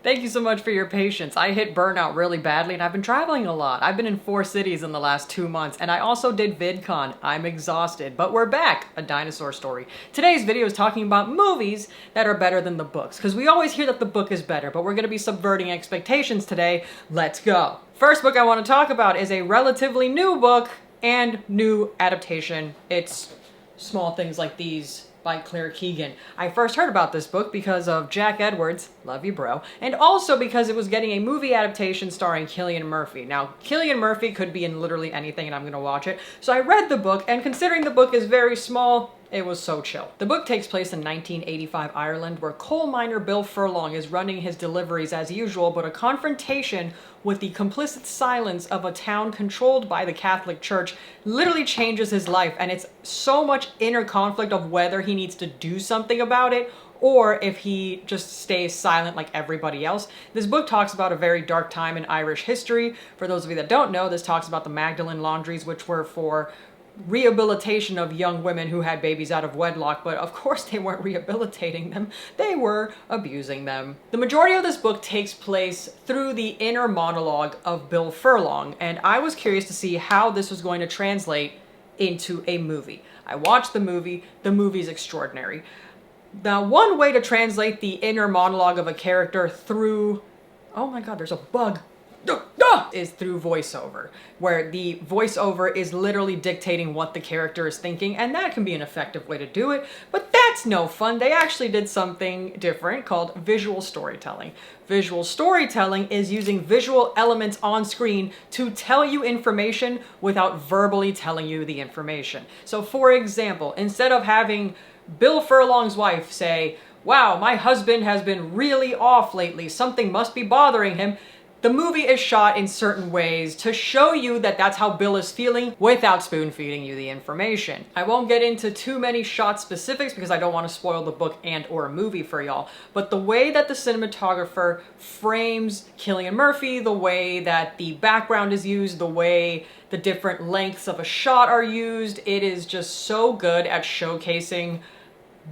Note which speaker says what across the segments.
Speaker 1: Thank you so much for your patience. I hit burnout really badly and I've been traveling a lot. I've been in 4 cities in the last 2 months and I also did VidCon. I'm exhausted, but we're back. A dinosaur story. Today's video is talking about movies that are better than the books, because we always hear that the book is better, but we're going to be subverting expectations today. Let's go. First book I want to talk about is a relatively new book and new adaptation. It's Small Things Like These by Claire Keegan. I first heard about this book because of Jack Edwards, love you bro, and also because it was getting a movie adaptation starring Cillian Murphy. Now, Cillian Murphy could be in literally anything and I'm gonna watch it. So I read the book, and considering the book is very small, it was so chill. The book takes place in 1985 Ireland, where coal miner Bill Furlong is running his deliveries as usual, but a confrontation with the complicit silence of a town controlled by the Catholic Church literally changes his life, and it's so much inner conflict of whether he needs to do something about it or if he just stays silent like everybody else. This book talks about a very dark time in Irish history. For those of you that don't know, this talks about the Magdalene laundries, which were for rehabilitation of young women who had babies out of wedlock, but of course they weren't rehabilitating them, they were abusing them. The majority of this book takes place through the inner monologue of Bill Furlong, and I was curious to see how this was going to translate into a movie. I watched the movie's extraordinary. Now, one way to translate the inner monologue of a character through, oh my god, there's a bug, is through voiceover, where the voiceover is literally dictating what the character is thinking, and that can be an effective way to do it, but that's no fun. They actually did something different called visual storytelling. Visual storytelling is using visual elements on screen to tell you information without verbally telling you the information. So for example, instead of having Bill Furlong's wife say, "Wow, my husband has been really off lately, something must be bothering him," the movie is shot in certain ways to show you that that's how Bill is feeling without spoon-feeding you the information. I won't get into too many shot specifics because I don't want to spoil the book and or a movie for y'all, but the way that the cinematographer frames Cillian Murphy, the way that the background is used, the way the different lengths of a shot are used, it is just so good at showcasing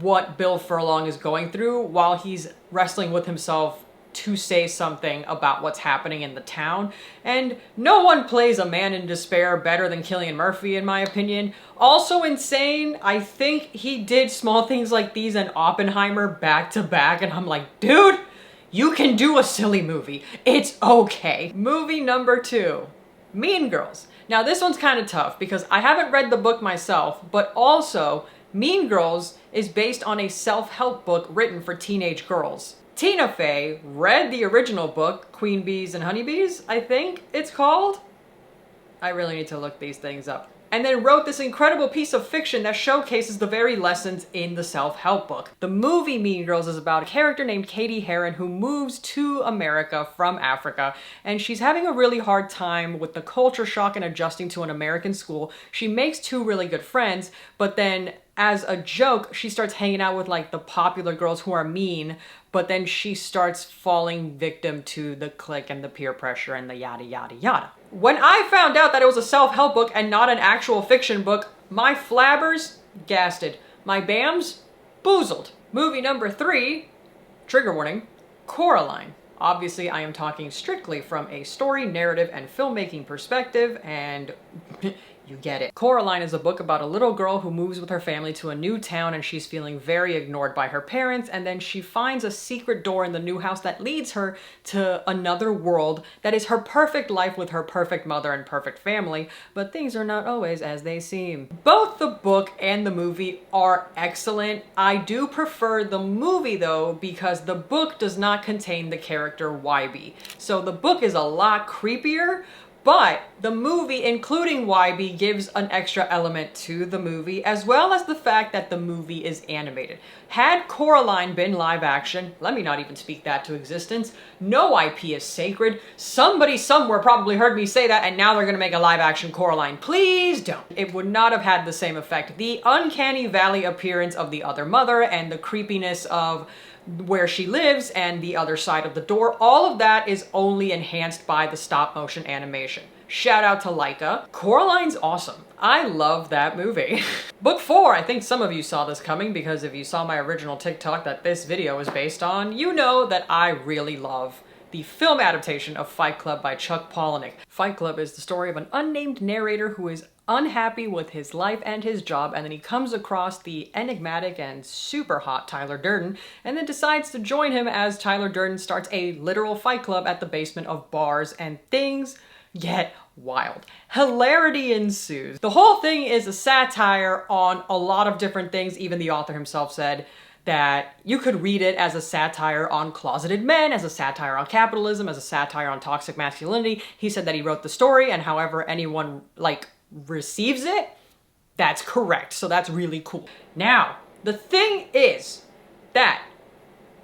Speaker 1: what Bill Furlong is going through while he's wrestling with himself to say something about what's happening in the town. And no one plays a man in despair better than Cillian Murphy, in my opinion. Also insane, I think he did Small Things Like These and Oppenheimer back to back, and I'm like, dude, you can do a silly movie. It's okay. Movie number 2, Mean Girls. Now this one's kind of tough because I haven't read the book myself, but also Mean Girls is based on a self-help book written for teenage girls. Tina Fey read the original book, Queen Bees and Honeybees, I think it's called. I really need to look these things up. And then wrote this incredible piece of fiction that showcases the very lessons in the self-help book. The movie Mean Girls is about a character named Katie Heron who moves to America from Africa, and she's having a really hard time with the culture shock and adjusting to an American school. She makes 2 really good friends, but then as a joke, she starts hanging out with like the popular girls who are mean, but then she starts falling victim to the clique and the peer pressure and the yada yada yada. When I found out that it was a self-help book and not an actual fiction book, my flabbers gasted. My bams boozled. Movie number 3, trigger warning, Coraline. Obviously, I am talking strictly from a story, narrative, and filmmaking perspective, and you get it. Coraline is a book about a little girl who moves with her family to a new town, and she's feeling very ignored by her parents, and then she finds a secret door in the new house that leads her to another world that is her perfect life with her perfect mother and perfect family, but things are not always as they seem. Both the book and the movie are excellent. I do prefer the movie though because the book does not contain the character YB. So the book is a lot creepier, but the movie, including YB, gives an extra element to the movie, as well as the fact that the movie is animated. Had Coraline been live action, let me not even speak that to existence, no IP is sacred. Somebody somewhere probably heard me say that, and now they're gonna make a live action Coraline. Please don't. It would not have had the same effect. The uncanny valley appearance of the other mother and the creepiness of where she lives and the other side of the door, all of that is only enhanced by the stop motion animation. Shout out to Laika. Coraline's awesome. I love that movie. Book 4, I think some of you saw this coming because if you saw my original TikTok that this video is based on, you know that I really love the film adaptation of Fight Club by Chuck Palahniuk. Fight Club is the story of an unnamed narrator who is unhappy with his life and his job, and then he comes across the enigmatic and super hot Tyler Durden, and then decides to join him as Tyler Durden starts a literal fight club at the basement of bars, and things get wild. Hilarity ensues. The whole thing is a satire on a lot of different things. Even the author himself said that you could read it as a satire on closeted men, as a satire on capitalism, as a satire on toxic masculinity. He said that he wrote the story, and however anyone receives it, that's correct. So that's really cool. Now, the thing is that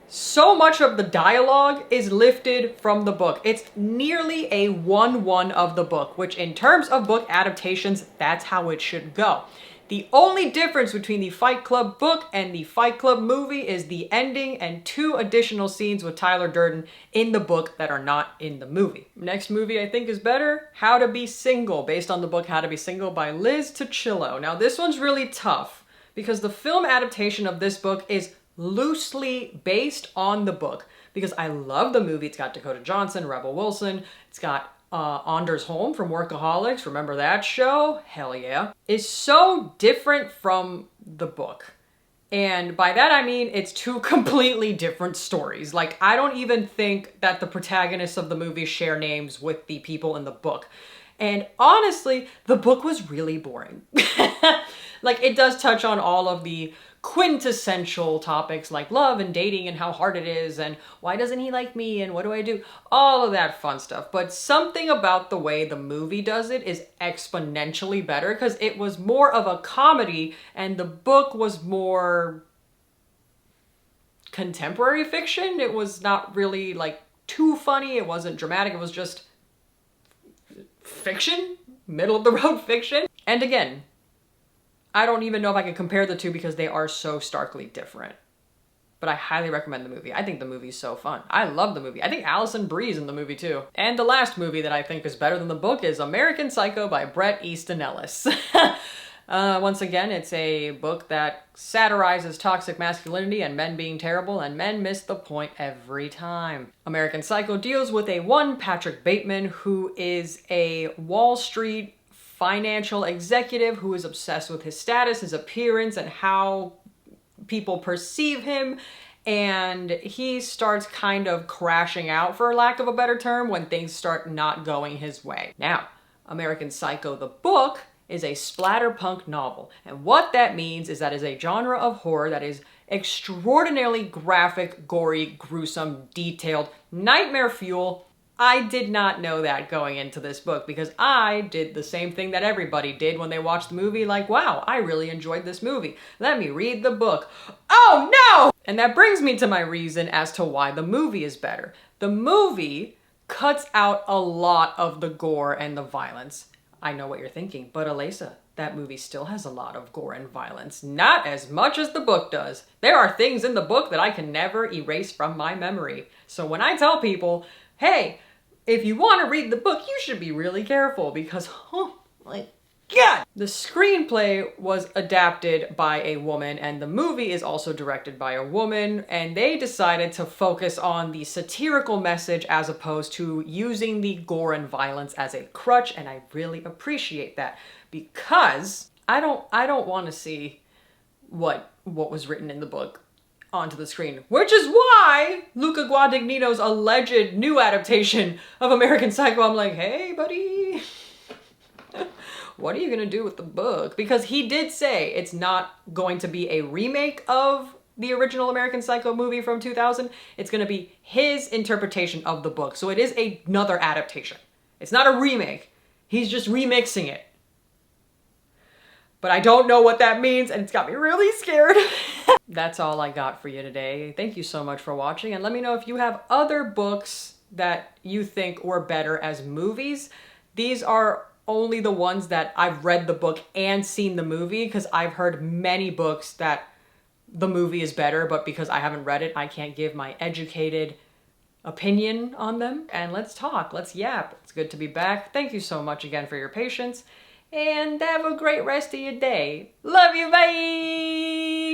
Speaker 1: so much of the dialogue is lifted from the book. It's nearly a 1-1 of the book, which in terms of book adaptations, that's how it should go. The only difference between the Fight Club book and the Fight Club movie is the ending and 2 additional scenes with Tyler Durden in the book that are not in the movie. Next movie I think is better, How to Be Single, based on the book How to Be Single by Liz Tuccillo. Now this one's really tough because the film adaptation of this book is loosely based on the book because I love the movie. It's got Dakota Johnson, Rebel Wilson, it's got Anders Holm from Workaholics, remember that show? Hell yeah. Is so different from the book. And by that I mean it's 2 completely different stories. Like, I don't even think that the protagonists of the movie share names with the people in the book. And honestly, the book was really boring. Like, it does touch on all of the quintessential topics like love and dating and how hard it is and why doesn't he like me and what do I do? All of that fun stuff. But something about the way the movie does it is exponentially better because it was more of a comedy and the book was more contemporary fiction. It was not really too funny. It wasn't dramatic. It was just fiction, middle of the road fiction. And again, I don't even know if I could compare the 2 because they are so starkly different. But I highly recommend the movie. I think the movie's so fun. I love the movie. I think Allison Brie's in the movie too. And the last movie that I think is better than the book is American Psycho by Bret Easton Ellis. Once again, it's a book that satirizes toxic masculinity and men being terrible, and men miss the point every time. American Psycho deals with one Patrick Bateman who is a Wall Street financial executive who is obsessed with his status, his appearance, and how people perceive him, and he starts kind of crashing out, for lack of a better term, when things start not going his way. Now, American Psycho, the book, is a splatterpunk novel, and what that means is that is a genre of horror that is extraordinarily graphic, gory, gruesome, detailed, nightmare fuel. I did not know that going into this book because I did the same thing that everybody did when they watched the movie, like, wow, I really enjoyed this movie. Let me read the book. Oh no! And that brings me to my reason as to why the movie is better. The movie cuts out a lot of the gore and the violence. I know what you're thinking, but Alyssa, that movie still has a lot of gore and violence. Not as much as the book does. There are things in the book that I can never erase from my memory. So when I tell people, hey, if you want to read the book, you should be really careful because, oh my God! The screenplay was adapted by a woman and the movie is also directed by a woman, and they decided to focus on the satirical message as opposed to using the gore and violence as a crutch, and I really appreciate that because I don't want to see what was written in the book onto the screen, which is why Luca Guadagnino's alleged new adaptation of American Psycho, I'm like, hey buddy, what are you gonna do with the book? Because he did say it's not going to be a remake of the original American Psycho movie from 2000. It's gonna be his interpretation of the book. So it is another adaptation. It's not a remake. He's just remixing it. But I don't know what that means and it's got me really scared. That's all I got for you today. Thank you so much for watching, and let me know if you have other books that you think were better as movies. These are only the ones that I've read the book and seen the movie, because I've heard many books that the movie is better, but because I haven't read it, I can't give my educated opinion on them, and let's talk, let's yap. It's good to be back. Thank you so much again for your patience, and have a great rest of your day. Love you, bye!